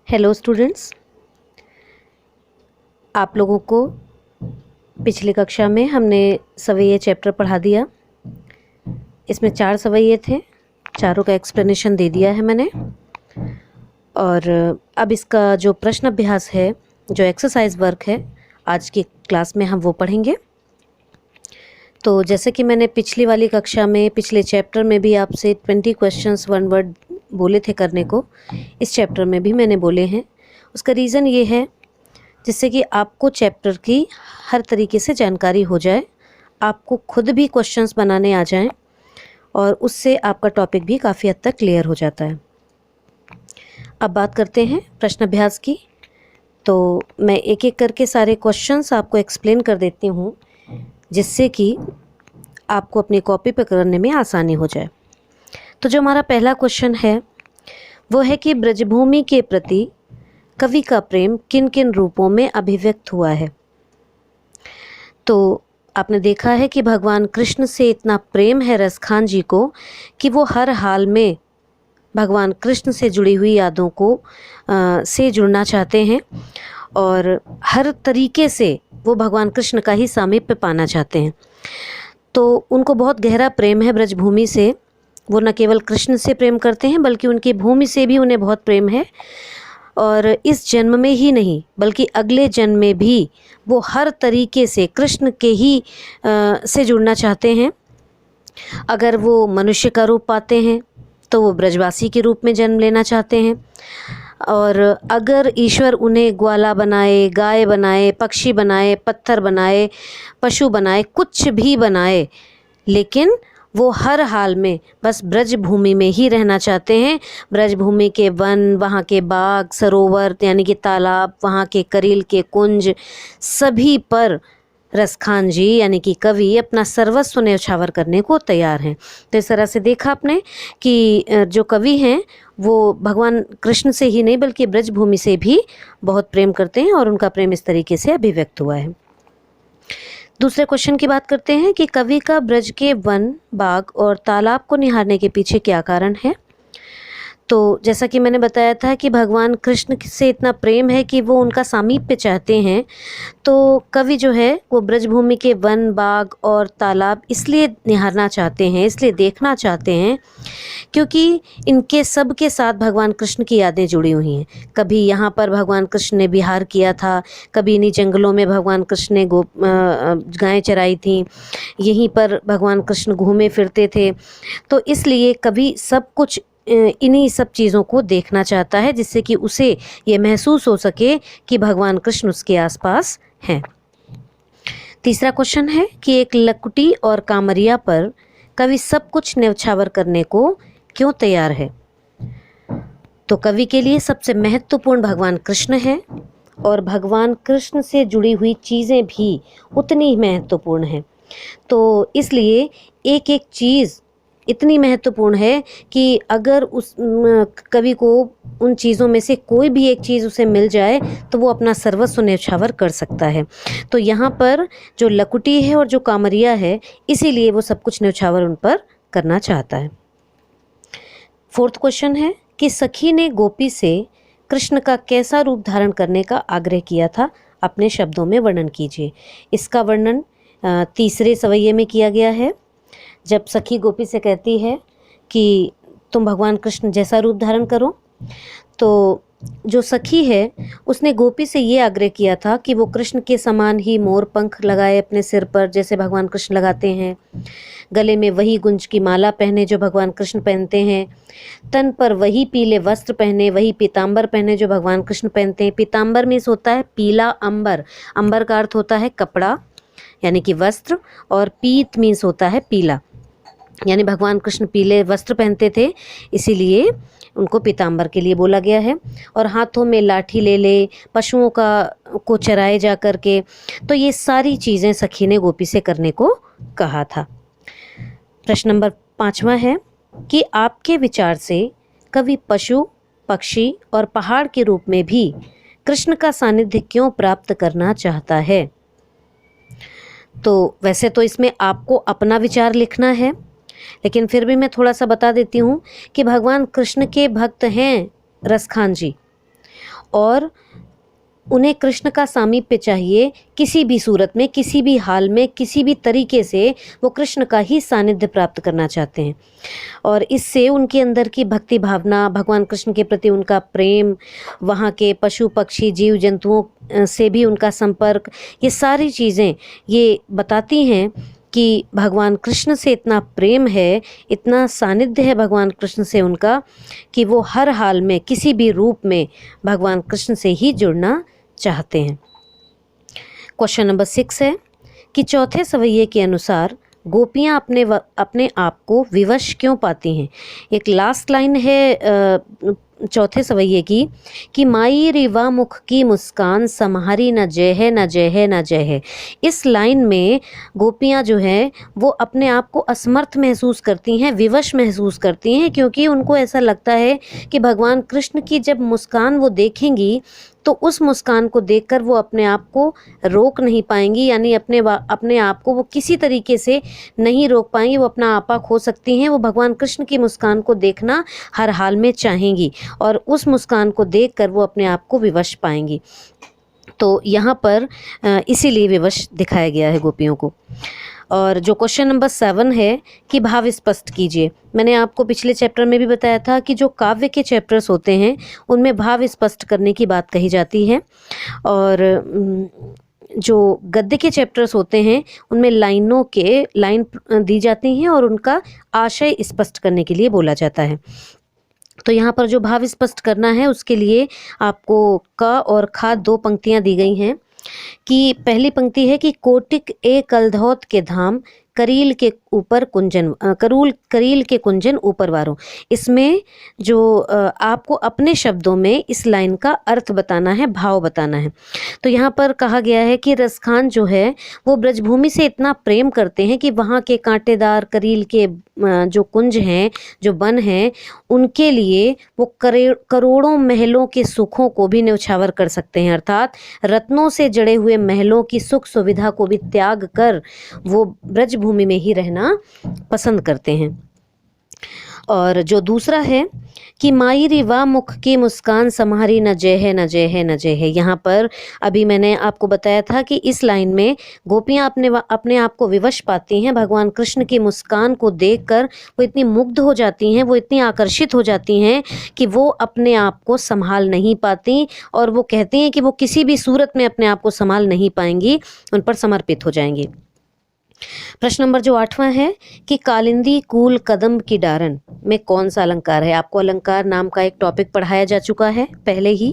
Hello students, आप लोगों को पिछली कक्षा में हमने सवैये चैप्टर पढ़ा दिया। इसमें 4 सवैये थे, चारों का एक्सप्लेनेशन दे दिया है मैंने। और अब इसका जो प्रश्न अभ्यास है, जो एक्सरसाइज वर्क है, आज की क्लास में हम वो पढ़ेंगे। तो जैसे कि मैंने पिछली वाली कक्षा में, पिछले चैप्टर में भी आपसे 20 क्वेश्चंस 1 वर्ड बोले थे करने को, इस चैप्टर में भी मैंने बोले हैं। उसका रीज़न ये है जिससे कि आपको चैप्टर की हर तरीके से जानकारी हो जाए, आपको खुद भी क्वेश्चंस बनाने आ जाएं और उससे आपका टॉपिक भी काफ़ी हद तक क्लियर हो जाता है। अब बात करते हैं प्रश्न अभ्यास की। तो मैं एक एक करके सारे क्वेश्चंस आपको एक्सप्लेन कर देती हूँ, जिससे कि आपको अपनी कॉपी पर करने में आसानी हो जाए। तो जो हमारा पहला क्वेश्चन है वो है कि ब्रजभूमि के प्रति कवि का प्रेम किन किन रूपों में अभिव्यक्त हुआ है। तो आपने देखा है कि भगवान कृष्ण से इतना प्रेम है रसखान जी को कि वो हर हाल में भगवान कृष्ण से जुड़ी हुई यादों को से जुड़ना चाहते हैं और हर तरीके से वो भगवान कृष्ण का ही सामीप्य पाना चाहते हैं। तो उनको बहुत गहरा प्रेम है ब्रजभूमि से। वो न केवल कृष्ण से प्रेम करते हैं बल्कि उनकी भूमि से भी उन्हें बहुत प्रेम है। और इस जन्म में ही नहीं बल्कि अगले जन्म में भी वो हर तरीके से कृष्ण के ही से जुड़ना चाहते हैं। अगर वो मनुष्य का रूप पाते हैं तो वो ब्रजवासी के रूप में जन्म लेना चाहते हैं। और अगर ईश्वर उन्हें ग्वाला बनाए, गाय बनाए, पक्षी बनाए, पत्थर बनाए, पशु बनाए, कुछ भी बनाए, लेकिन वो हर हाल में बस ब्रज भूमि में ही रहना चाहते हैं। ब्रज भूमि के वन, वहाँ के बाग, सरोवर यानी कि तालाब, वहाँ के करील के कुंज, सभी पर रसखान जी यानी कि कवि अपना सर्वस्व न्यौछावर करने को तैयार हैं। तो इस तरह से देखा आपने कि जो कवि हैं वो भगवान कृष्ण से ही नहीं बल्कि ब्रज भूमि से भी बहुत प्रेम करते हैं और उनका प्रेम इस तरीके से अभिव्यक्त हुआ है। दूसरे क्वेश्चन की बात करते हैं कि कवि का ब्रज के वन, बाग और तालाब को निहारने के पीछे क्या कारण है। तो जैसा कि मैंने बताया था कि भगवान कृष्ण से इतना प्रेम है कि वो उनका सामीप्य चाहते हैं। तो कवि जो है वो ब्रजभूमि के वन, बाग और तालाब इसलिए निहारना चाहते हैं, इसलिए देखना चाहते हैं क्योंकि इनके सब के साथ भगवान कृष्ण की यादें जुड़ी हुई हैं। कभी यहाँ पर भगवान कृष्ण ने विहार किया था, कभी इन्हीं जंगलों में भगवान कृष्ण ने गायें चराई थी, यहीं पर भगवान कृष्ण घूमे फिरते थे। तो इसलिए कवि सब कुछ इन्हीं सब चीज़ों को देखना चाहता है जिससे कि उसे ये महसूस हो सके कि भगवान कृष्ण उसके आसपास हैं। तीसरा क्वेश्चन है कि एक लकुटी और कामरिया पर कवि सब कुछ न्यौछावर करने को क्यों तैयार है। तो कवि के लिए सबसे महत्वपूर्ण भगवान कृष्ण हैं और भगवान कृष्ण से जुड़ी हुई चीज़ें भी उतनी ही महत्वपूर्ण हैं। तो इसलिए एक एक चीज़ इतनी महत्वपूर्ण है कि अगर उस कवि को उन चीज़ों में से कोई भी एक चीज़ उसे मिल जाए तो वो अपना सर्वस्व न्यौछावर कर सकता है। तो यहाँ पर जो लकुटी है और जो कामरिया है, इसीलिए वो सब कुछ न्यौछावर उन पर करना चाहता है। फोर्थ क्वेश्चन है कि सखी ने गोपी से कृष्ण का कैसा रूप धारण करने का आग्रह किया था, अपने शब्दों में वर्णन कीजिए। इसका वर्णन तीसरे सवैये में किया गया है। जब सखी गोपी से कहती है कि तुम भगवान कृष्ण जैसा रूप धारण करो, तो जो सखी है उसने गोपी से ये आग्रह किया था कि वो कृष्ण के समान ही मोर पंख लगाए अपने सिर पर, जैसे भगवान कृष्ण लगाते हैं, गले में वही गुंज की माला पहने जो भगवान कृष्ण पहनते हैं, तन पर वही पीले वस्त्र पहने, वही पीताम्बर पहने जो भगवान कृष्ण पहनते हैं। पीताम्बर मीन्स होता है पीला अंबर, अंबर का अर्थ होता है कपड़ा यानी कि वस्त्र, और पीत मीन्स होता है पीला, यानी भगवान कृष्ण पीले वस्त्र पहनते थे, इसीलिए उनको पीताम्बर के लिए बोला गया है। और हाथों में लाठी ले ले, पशुओं को चराए जा कर के। तो ये सारी चीज़ें सखी ने गोपी से करने को कहा था। प्रश्न नंबर 5वां है कि आपके विचार से कवि पशु, पक्षी और पहाड़ के रूप में भी कृष्ण का सानिध्य क्यों प्राप्त करना चाहता है। तो वैसे तो इसमें आपको अपना विचार लिखना है, लेकिन फिर भी मैं थोड़ा सा बता देती हूँ कि भगवान कृष्ण के भक्त हैं रसखान जी, और उन्हें कृष्ण का सामीप्य चाहिए। किसी भी सूरत में, किसी भी हाल में, किसी भी तरीके से वो कृष्ण का ही सानिध्य प्राप्त करना चाहते हैं। और इससे उनके अंदर की भक्ति भावना, भगवान कृष्ण के प्रति उनका प्रेम, वहाँ के पशु पक्षी जीव जंतुओं से भी उनका संपर्क, ये सारी चीज़ें ये बताती हैं कि भगवान कृष्ण से इतना प्रेम है, इतना सानिध्य है भगवान कृष्ण से उनका, कि वो हर हाल में किसी भी रूप में भगवान कृष्ण से ही जुड़ना चाहते हैं। क्वेश्चन नंबर 6 है कि चौथे सवैये के अनुसार गोपियाँ अपने आप को विवश क्यों पाती हैं। एक लास्ट लाइन है चौथे सवैये की कि माई रिवा मुख की मुस्कान सम्हारी न जय है न जय है न जय है। इस लाइन में गोपियाँ जो हैं वो अपने आप को असमर्थ महसूस करती हैं, विवश महसूस करती हैं, क्योंकि उनको ऐसा लगता है कि भगवान कृष्ण की जब मुस्कान वो देखेंगी तो उस मुस्कान को देखकर वो अपने आप को रोक नहीं पाएंगी, यानी अपने आप को वो किसी तरीके से नहीं रोक पाएंगी, वो अपना आपा खो सकती हैं। वो भगवान कृष्ण की मुस्कान को देखना हर हाल में चाहेंगी और उस मुस्कान को देखकर वो अपने आप को विवश पाएंगी। तो यहाँ पर इसीलिए विवश दिखाया गया है गोपियों को। और जो क्वेश्चन नंबर 7 है कि भाव स्पष्ट कीजिए। मैंने आपको पिछले चैप्टर में भी बताया था कि जो काव्य के चैप्टर्स होते हैं उनमें भाव स्पष्ट करने की बात कही जाती है, और जो गद्य के चैप्टर्स होते हैं उनमें लाइन दी जाती हैं और उनका आशय स्पष्ट करने के लिए बोला जाता है। तो यहाँ पर जो भाव स्पष्ट करना है उसके लिए आपको क और खा 2 पंक्तियाँ दी गई हैं। कि पहली पंक्ति है कि कोटिक ए कलधौत के धाम करील के ऊपर कुंजन करील के कुंजन ऊपर वारों। इसमें जो आपको अपने शब्दों में इस लाइन का अर्थ बताना है, भाव बताना है। तो यहाँ पर कहा गया है कि रसखान जो है वो ब्रजभूमि से इतना प्रेम करते हैं कि वहाँ के कांटेदार करील के जो कुंज हैं, जो वन हैं, उनके लिए वो करोड़ों महलों के सुखों को भी न्यौछावर कर सकते हैं, अर्थात रत्नों से जड़े हुए महलों की सुख सुविधा को भी त्याग कर वो ब्रजभूमि में ही रहना पसंद करते हैं। और जो दूसरा है कि माई रिवा मुख की मुस्कान सम्हारी न जय है न जय है न जय है। यहाँ पर अभी मैंने आपको बताया था कि इस लाइन में गोपियाँ अपने आप को विवश पाती हैं। भगवान कृष्ण की मुस्कान को देखकर वो इतनी मुग्ध हो जाती हैं, वो इतनी आकर्षित हो जाती हैं कि वो अपने आप को संभाल नहीं पाती, और वो कहती हैं कि वो किसी भी सूरत में अपने आप को संभाल नहीं पाएंगी, उन पर समर्पित हो जाएंगी। प्रश्न नंबर जो 8वां है कि कालिंदी कूल कदम की डारन में कौन सा अलंकार है। आपको अलंकार नाम का एक टॉपिक पढ़ाया जा चुका है पहले ही,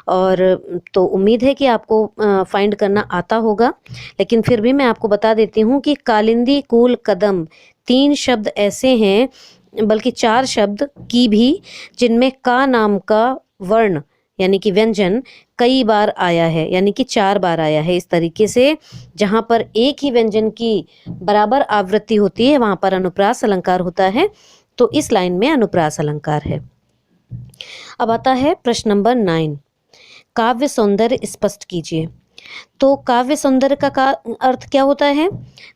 और तो उम्मीद है कि आपको फाइंड करना आता होगा, लेकिन फिर भी मैं आपको बता देती हूँ कि कालिंदी कूल कदम 3 शब्द ऐसे हैं, बल्कि 4 शब्द की भी, जिनमें का नाम का वर्ण यानी कि व्यंजन कई बार आया है, यानी कि 4 बार आया है। इस तरीके से जहाँ पर एक ही व्यंजन की बराबर आवृत्ति होती है वहाँ पर अनुप्रास अलंकार होता है, तो इस लाइन में अनुप्रास अलंकार है। अब आता है प्रश्न नंबर 9, काव्य सौंदर्य स्पष्ट कीजिए। तो काव्य सौंदर्य का अर्थ क्या होता है।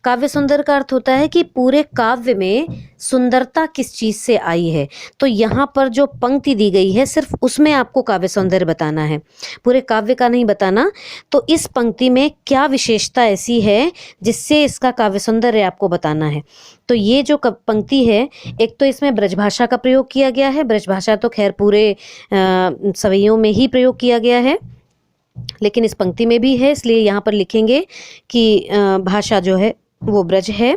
काव्य सौंदर्य का अर्थ होता है कि पूरे काव्य में सुंदरता किस चीज से आई है। तो यहाँ पर जो पंक्ति दी गई है सिर्फ उसमें आपको काव्य सौंदर्य बताना है, पूरे काव्य का नहीं बताना। तो इस पंक्ति में क्या विशेषता ऐसी है जिससे इसका काव्य सौंदर्य आपको बताना है। तो ये जो पंक्ति है, एक तो इसमें ब्रजभाषा का प्रयोग किया गया है। ब्रजभाषा तो खैर पूरे सवैयों में ही प्रयोग किया गया है, लेकिन इस पंक्ति में भी है, इसलिए यहाँ पर लिखेंगे कि भाषा जो है वो ब्रज है।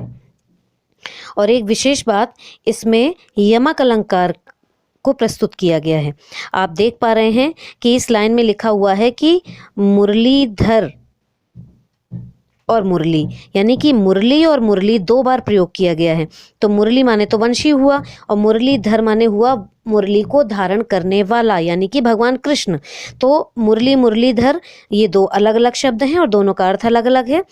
और एक विशेष बात, इसमें यमक अलंकार को प्रस्तुत किया गया है। आप देख पा रहे हैं कि इस लाइन में लिखा हुआ है कि मुरलीधर और मुरली, यानी कि मुरली और मुरली 2 बार प्रयोग किया गया है। तो मुरली माने तो वंशी हुआ, और मुरलीधर माने हुआ मुरली को धारण करने वाला, यानी कि भगवान कृष्ण। तो मुरली मुरलीधर ये 2 अलग अलग शब्द हैं और दोनों का अर्थ अलग अलग है।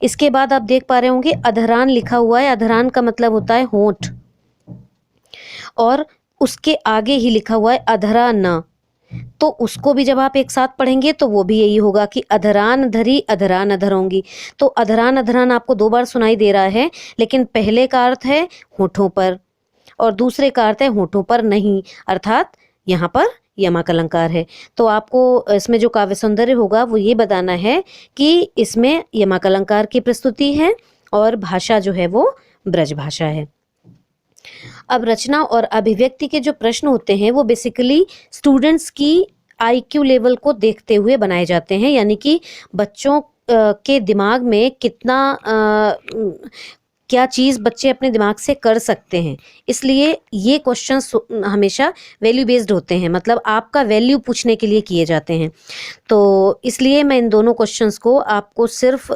इसके बाद आप देख पा रहे होंगे अधरान लिखा हुआ है। अधरान का मतलब होता है होंठ, और उसके आगे ही लिखा हुआ है अधरा न। तो उसको भी जब आप एक साथ पढ़ेंगे तो वो भी यही होगा कि अधरान धरी अधरान अधरोंगी। तो अधरान अधरान आपको 2 बार सुनाई दे रहा है, लेकिन पहले का अर्थ है होठों पर और दूसरे का अर्थ है होठों पर नहीं, अर्थात यहाँ पर यमक अलंकार है। तो आपको इसमें जो काव्य सौंदर्य होगा वो ये बताना है कि इसमें यमक अलंकार की प्रस्तुति है और भाषा जो है वो ब्रज भाषा है। अब रचना और अभिव्यक्ति के जो प्रश्न होते हैं वो बेसिकली स्टूडेंट्स की आईक्यू लेवल को देखते हुए बनाए जाते हैं, यानी कि बच्चों के दिमाग में कितना क्या चीज़ बच्चे अपने दिमाग से कर सकते हैं, इसलिए ये क्वेश्चंस हमेशा वैल्यू बेस्ड होते हैं, मतलब आपका वैल्यू पूछने के लिए किए जाते हैं। तो इसलिए मैं इन दोनों क्वेश्चंस को आपको सिर्फ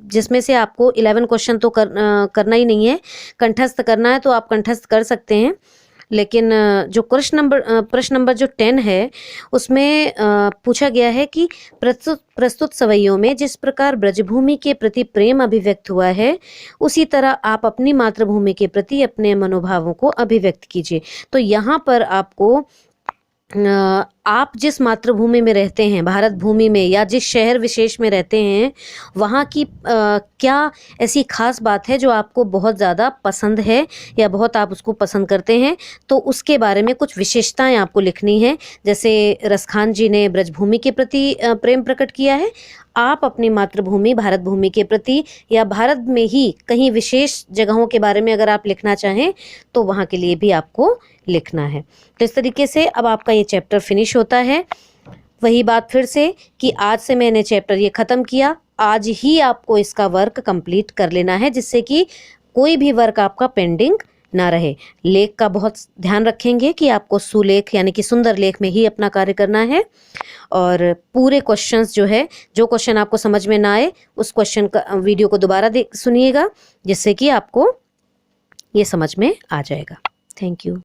जिसमें से आपको 11 क्वेश्चन तो करना ही नहीं है, कंठस्थ करना है तो आप कंठस्थ कर सकते हैं, लेकिन जो प्रश्न नंबर जो 10 है उसमें पूछा गया है कि प्रस्तुत सवैयों में जिस प्रकार ब्रजभूमि के प्रति प्रेम अभिव्यक्त हुआ है उसी तरह आप अपनी मातृभूमि के प्रति अपने मनोभावों को अभिव्यक्त कीजिए। तो यहाँ पर आपको आप जिस मातृभूमि में रहते हैं, भारत भूमि में, या जिस शहर विशेष में रहते हैं, वहाँ की क्या ऐसी खास बात है जो आपको बहुत ज़्यादा पसंद है या बहुत आप उसको पसंद करते हैं, तो उसके बारे में कुछ विशेषताएं आपको लिखनी है। जैसे रसखान जी ने ब्रजभूमि के प्रति प्रेम प्रकट किया है, आप अपनी मातृभूमि भारत भूमि के प्रति या भारत में ही कहीं विशेष जगहों के बारे में अगर आप लिखना चाहें तो वहाँ के लिए भी आपको लिखना है। तो इस तरीके से अब आपका ये चैप्टर फिनिश होता है। वही बात फिर से कि आज से मैंने चैप्टर ये ख़त्म किया, आज ही आपको इसका वर्क कंप्लीट कर लेना है जिससे कि कोई भी वर्क आपका पेंडिंग ना रहे। लेख का बहुत ध्यान रखेंगे कि आपको सुलेख यानी कि सुंदर लेख में ही अपना कार्य करना है, और पूरे क्वेश्चंस जो क्वेश्चन आपको समझ में ना आए उस क्वेश्चन का वीडियो को दोबारा सुनिएगा जिससे कि आपको ये समझ में आ जाएगा। Thank you.